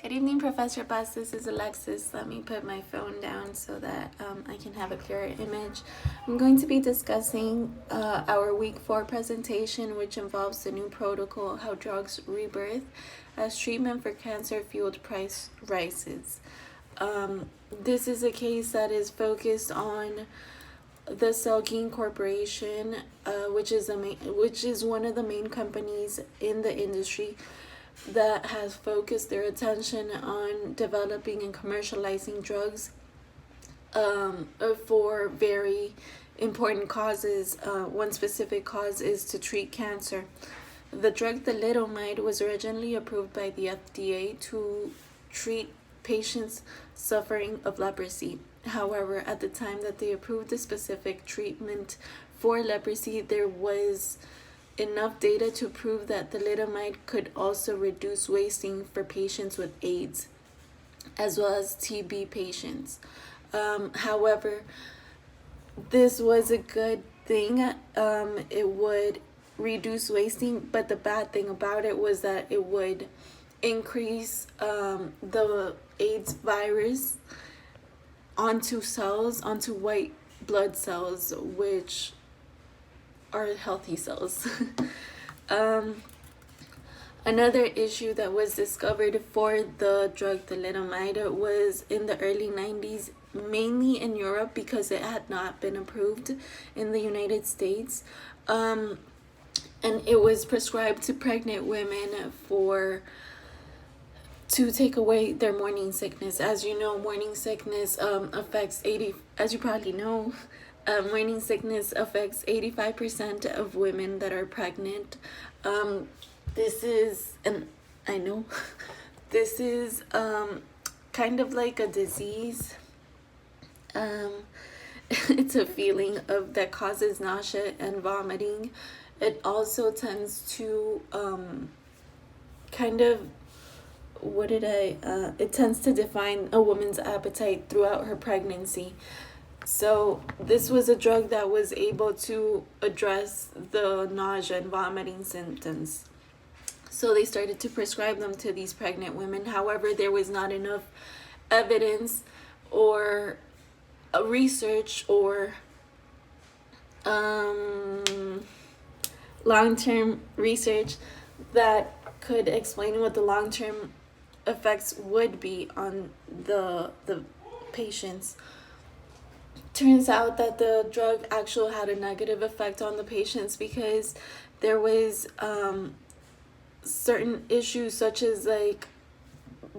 Good evening, Professor Bus. This is Alexis. Let me put my phone down so that I can have a clearer image. I'm going to be discussing our week 4 presentation, which involves the new protocol, how drugs rebirth as treatment for cancer-fueled price rises. This is a case that is focused on the Celgene Corporation, which is one of the main companies in the industry that has focused their attention on developing and commercializing drugs for very important causes. One specific cause is to treat cancer. The drug thalidomide was originally approved by the FDA to treat patients suffering of leprosy. However, at the time that they approved the specific treatment for leprosy, there was enough data to prove that thalidomide could also reduce wasting for patients with AIDS, as well as TB patients. However, this was a good thing. It would reduce wasting, but the bad thing about it was that it would increase the AIDS virus onto white blood cells, which are healthy cells. Another issue that was discovered for the drug thalidomide was in the early 90s, mainly in Europe because it had not been approved in the United States. And it was prescribed to pregnant women to take away their morning sickness. As you know, morning sickness affects morning sickness affects 85% of women that are pregnant. This is kind of like a disease. It's a feeling that causes nausea and vomiting. It also tends to it tends to define a woman's appetite throughout her pregnancy. So this was a drug that was able to address the nausea and vomiting symptoms. So they started to prescribe them to these pregnant women. However, there was not enough evidence or research or long-term research that could explain what the long-term effects would be on the patients. Turns out that the drug actually had a negative effect on the patients because there was certain issues such as like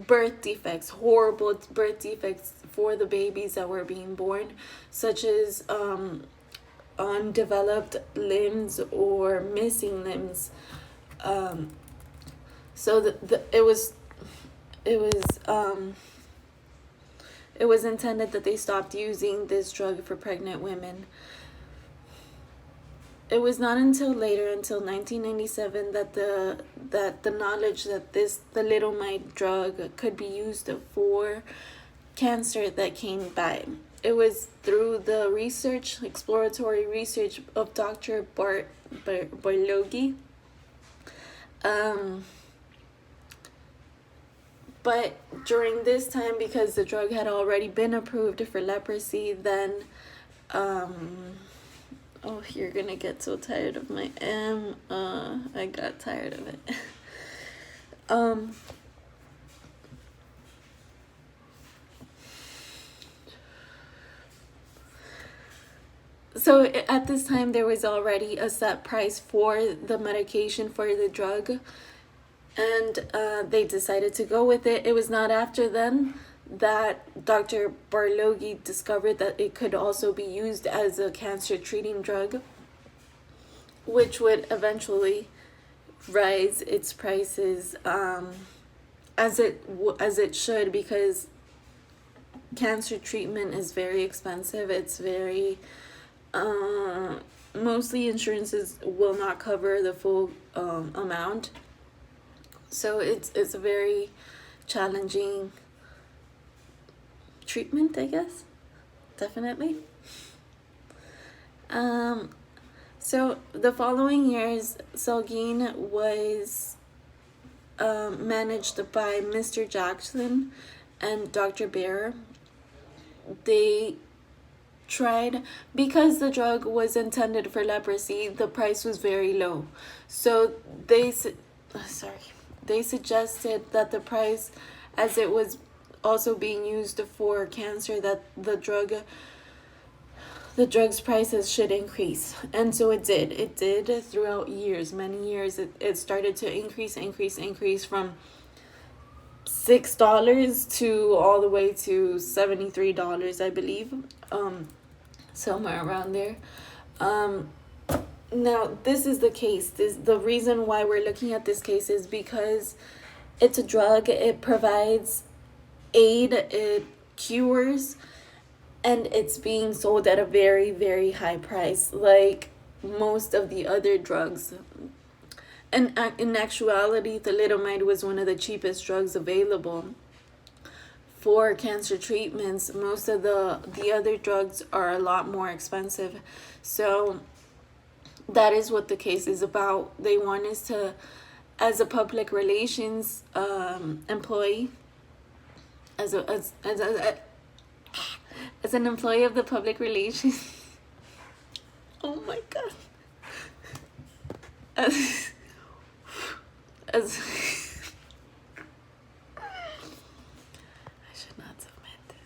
birth defects, horrible birth defects for the babies that were being born, such as undeveloped limbs or missing limbs. So it was intended that they stopped using this drug for pregnant women. It was not until 1997, that the knowledge that this thalidomide drug could be used for cancer that came by. It was through the exploratory research of Dr. Barloghi. But during this time, because the drug had already been approved for leprosy, then you're gonna get so tired of my I got tired of it. So at this time, there was already a set price for the medication for the drug, and they decided to go with it. It was not after then that Dr. Barloghi discovered that it could also be used as a cancer treating drug, which would eventually rise its prices as it should, because cancer treatment is very expensive. It's very mostly insurances will not cover the full amount, so it's a very challenging treatment, I guess. Definitely. So the following years, Celgene was managed by Mr. Jackson and Dr. Bear, they tried, because the drug was intended for leprosy, the price was very low. So they suggested that the price, as it was also being used for cancer, that the drug's prices should increase. And so it did throughout years, many years. It started to increase from $6 to all the way to $73, I believe, somewhere around there. Now, this is the case. The reason why we're looking at this case is because it's a drug. It provides aid, it cures, and it's being sold at a very, very high price, like most of the other drugs. And in actuality, thalidomide was one of the cheapest drugs available for cancer treatments. Most of the other drugs are a lot more expensive. So that is what the case is about. They want us to, as a public relations employee, as an employee of the public relations. Oh my god. As I should not submit this.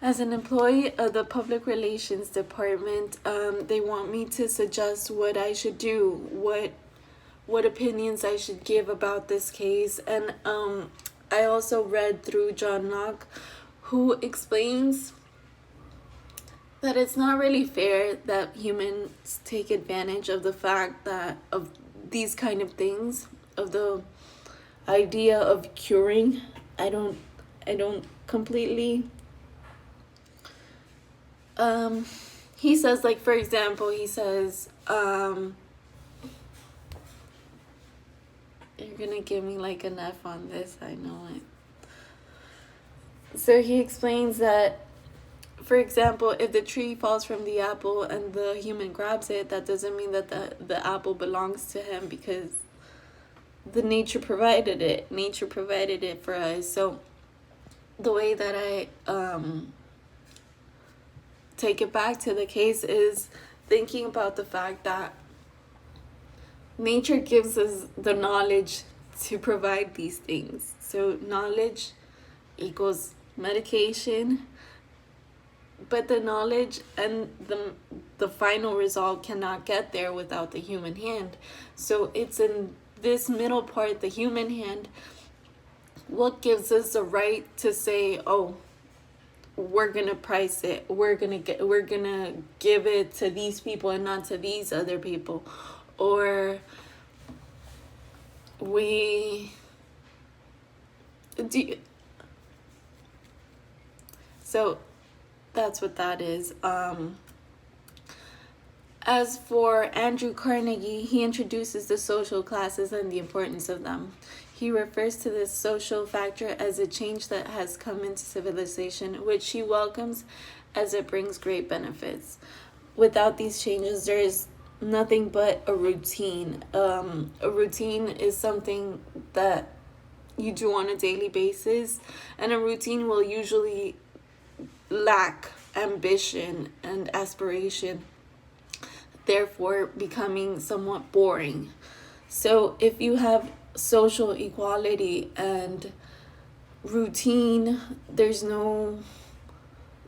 As an employee of the public relations department, they want me to suggest what I should do, what opinions I should give about this case. And I also read through John Locke, who explains that it's not really fair that humans take advantage of the fact that of these kind of things, of the idea of curing. I don't completely. He says, like, for example, he says, you're gonna give me like an F on this, I know it. So he explains that, for example, if the tree falls from the apple and the human grabs it, that doesn't mean that the apple belongs to him, because the nature provided it. Nature provided it for us. So the way that I take it back to the case is thinking about the fact that nature gives us the knowledge to provide these things. So knowledge equals medication, but the knowledge and the final result cannot get there without the human hand. So it's in this middle part, the human hand, what gives us the right to say, oh, we're gonna price it, we're gonna give it to these people and not to these other people, or so that's what that is. As for Andrew Carnegie, he introduces the social classes and the importance of them. He refers to this social factor as a change that has come into civilization, which he welcomes as it brings great benefits. Without these changes, there is nothing but a routine. A routine is something that you do on a daily basis, and a routine will usually lack ambition and aspiration, therefore becoming somewhat boring. So if you have social equality and routine, there's no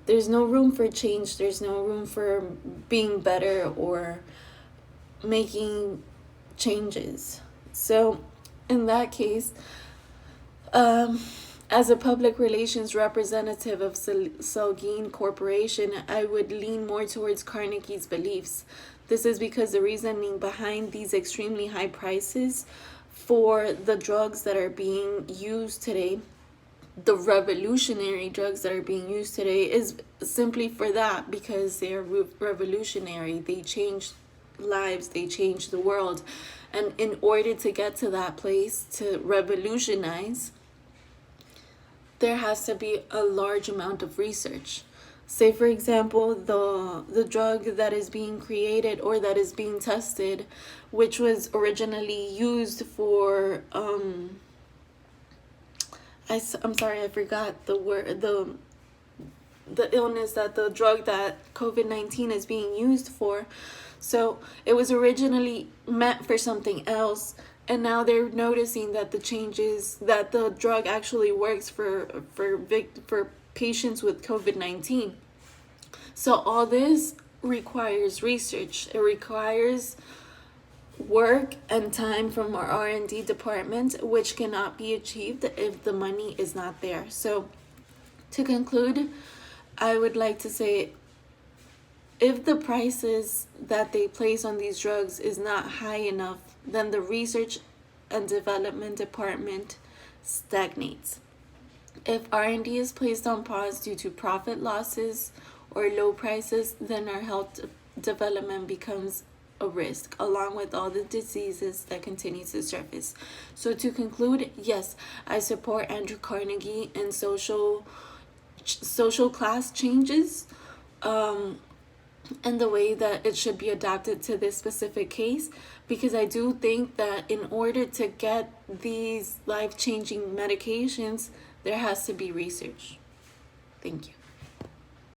room for change, there's no room for being better or making changes. So in that case, as a public relations representative of Celgene Corporation, I would lean more towards Carnegie's beliefs. This is because the reasoning behind these extremely high prices for the drugs that are being used today, the revolutionary drugs that are being used today, is simply for that, because they are revolutionary. They change lives, they change the world. And in order to get to that place, to revolutionize, there has to be a large amount of research. Say for example, the drug that is being created or that is being tested, which was originally used for I'm sorry, I forgot the word, the illness, that the drug that COVID-19 is being used for. So it was originally meant for something else, and now they're noticing that the changes, that the drug actually works for patients with COVID-19. So all this requires research. It requires work and time from our R&D department, which cannot be achieved if the money is not there. So to conclude, I would like to say, if the prices that they place on these drugs is not high enough, then the research and development department stagnates. If R&D is placed on pause due to profit losses or low prices, then our health development becomes a risk, along with all the diseases that continue to surface. So to conclude, yes, I support Andrew Carnegie and social class changes, and the way that it should be adapted to this specific case, because I do think that in order to get these life-changing medications, there has to be research. Thank you.